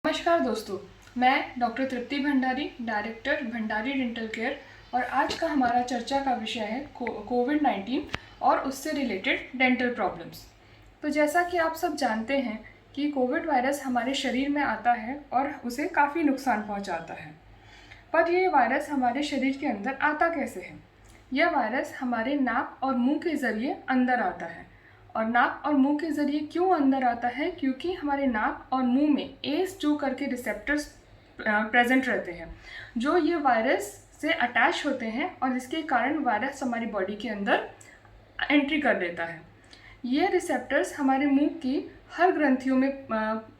नमस्कार दोस्तों, मैं doctor Tripti Bhandari, director Bhandari dental care, और आज का हमारा चर्चा का विषय है कोविड-19 और उससे रिलेटेड डेंटल प्रॉब्लम्स। तो जैसा कि आप सब जानते हैं कि कोविड वायरस हमारे शरीर में आता है और उसे काफ़ी नुकसान पहुंचाता है। पर ये वायरस हमारे शरीर के अंदर आता कैसे है? यह वायरस हमारे नाक और मुंह के ज़रिए अंदर आता है। और नाक और मुंह के ज़रिए क्यों अंदर आता है? क्योंकि हमारे नाक और मुंह में ACE2 करके रिसेप्टर्स प्रेजेंट रहते हैं, जो ये वायरस से अटैच होते हैं और जिसके कारण वायरस हमारी बॉडी के अंदर एंट्री कर लेता है। ये रिसेप्टर्स हमारे मुंह की हर ग्रंथियों में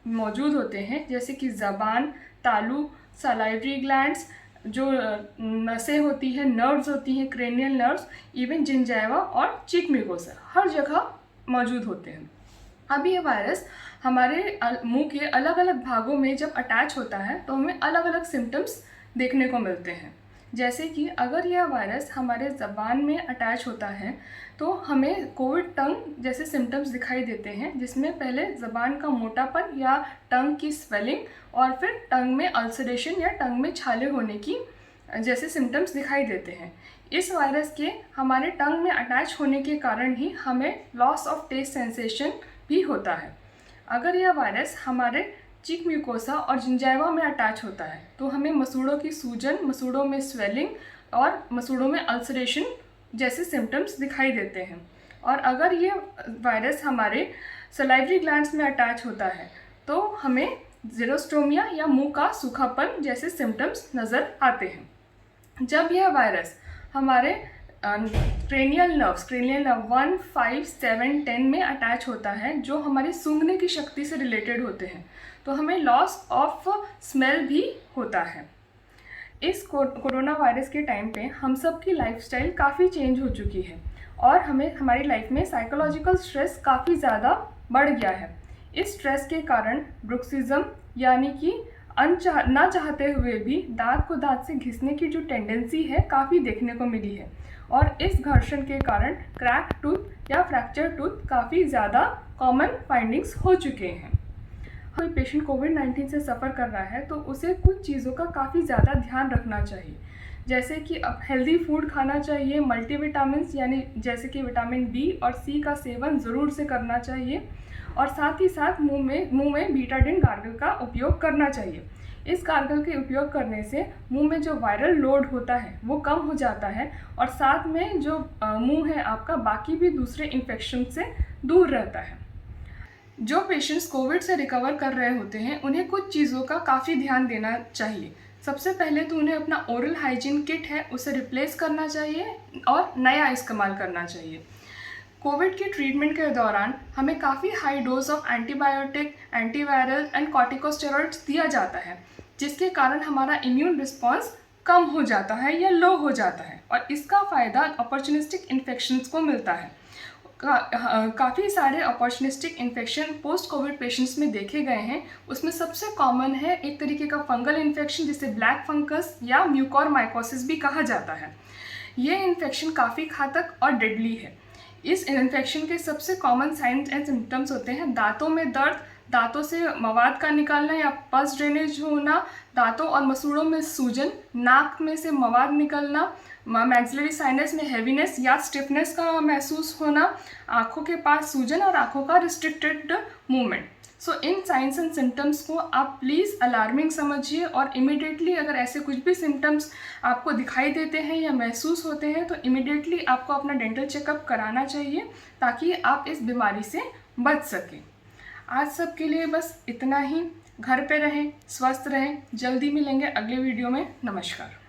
मौजूद होते हैं, जैसे कि ज़बान, तालू, सलाइवरी ग्लैंड्स, जो नसें होती हैं, नर्व्स होती हैं, क्रेनियल नर्व्स, इवन जिंजाइवा और चीक म्यूकोसा, हर जगह मौजूद होते हैं। अब ये वायरस हमारे मुंह के अलग अलग भागों में जब अटैच होता है तो हमें अलग अलग सिम्टम्स देखने को मिलते हैं। जैसे कि अगर यह वायरस हमारे ज़बान में अटैच होता है तो हमें कोविड टंग जैसे सिम्टम्स दिखाई देते हैं, जिसमें पहले ज़बान का मोटापन या टंग की स्वेलिंग और फिर टंग में अल्सरेशन या टंग में छाले होने की जैसे सिम्टम्स दिखाई देते हैं। इस वायरस के हमारे टंग में अटैच होने के कारण ही हमें लॉस ऑफ टेस्ट सेंसेशन भी होता है। अगर यह वायरस हमारे चीक म्यूकोसा और जिंजाइवा में अटैच होता है तो हमें मसूड़ों की सूजन, मसूड़ों में स्वेलिंग और मसूड़ों में अल्सरेशन जैसे सिम्टम्स दिखाई देते हैं। और अगर ये वायरस हमारे सलाइवरी ग्लैंड्स में अटैच होता है तो हमें ज़ीरोस्टोमिया या मुंह का सूखापन जैसे सिम्टम्स नज़र आते हैं। जब यह वायरस हमारे क्रेनियल नर्व 1, 5, 7, 10 में अटैच होता है, जो हमारी सूंघने की शक्ति से रिलेटेड होते हैं, तो हमें लॉस ऑफ स्मेल भी होता है। इस कोरोना वायरस के टाइम पे हम सब की लाइफस्टाइल काफ़ी चेंज हो चुकी है और हमें हमारी लाइफ में साइकोलॉजिकल स्ट्रेस काफ़ी ज़्यादा बढ़ गया है। इस स्ट्रेस के कारण ब्रुक्सिज्म यानी कि ना चाहते हुए भी दांत को दांत से घिसने की जो टेंडेंसी है काफ़ी देखने को मिली है, और इस घर्षण के कारण क्रैक टूथ या फ्रैक्चर टूथ काफ़ी ज़्यादा कॉमन फाइंडिंग्स हो चुके हैं। कोई पेशेंट कोविड-19 से सफ़र कर रहा है तो उसे कुछ चीज़ों का काफ़ी ज़्यादा ध्यान रखना चाहिए, जैसे कि अब हेल्दी फूड खाना चाहिए, मल्टीविटामिन्स यानी जैसे कि विटामिन B और C का सेवन ज़रूर से करना चाहिए, और साथ ही साथ मुंह में बीटाडिन गार्गल का उपयोग करना चाहिए। इस गार्गल के उपयोग करने से मुंह में जो वायरल लोड होता है वो कम हो जाता है, और साथ में जो मुंह है आपका बाकी भी दूसरे इन्फेक्शन से दूर रहता है। जो पेशेंट्स कोविड से रिकवर कर रहे होते हैं उन्हें कुछ चीज़ों का काफ़ी ध्यान देना चाहिए। सबसे पहले तो उन्हें अपना ओरल हाइजीन किट है उसे रिप्लेस करना चाहिए और नया इस्तेमाल करना चाहिए। कोविड की ट्रीटमेंट के दौरान हमें काफ़ी high dose of antibiotic, antiviral and corticosteroids दिया जाता है, जिसके कारण हमारा इम्यून रिस्पॉन्स कम हो जाता है या लो हो जाता है, और इसका फ़ायदा अपॉर्चुनिस्टिक इन्फेक्शंस को मिलता है। काफ़ी सारे opportunistic infection post Covid patients में देखे गए हैं। उसमें सबसे कॉमन है एक तरीके का फंगल इन्फेक्शन जिसे ब्लैक फंगस या म्यूकोरमाइकोसिस भी कहा जाता है। ये इन्फेक्शन काफ़ी घातक और डेडली है। इस इन्फेक्शन के सबसे कॉमन साइंस एंड सिम्टम्स होते हैं दांतों में दर्द, दांतों से मवाद का निकालना या पस ड्रेनेज होना, दांतों और मसूड़ों में सूजन, नाक में से मवाद निकलना, मैक्सिलरी साइनस में हेवीनेस या स्टिफनेस का महसूस होना, आँखों के पास सूजन और आँखों का restricted movement. So in science and symptoms को आप प्लीज़ अलार्मिंग समझिए, और इमिडिएटली अगर ऐसे कुछ भी सिम्टम्स आपको दिखाई देते हैं या महसूस होते हैं तो इमिडिएटली आपको अपना डेंटल चेकअप कराना चाहिए, ताकि आप इस बीमारी से बच सकें। आज सब के लिए बस इतना ही। घर पे रहें, स्वस्थ रहें। जल्दी मिलेंगे अगले वीडियो में। नमस्कार।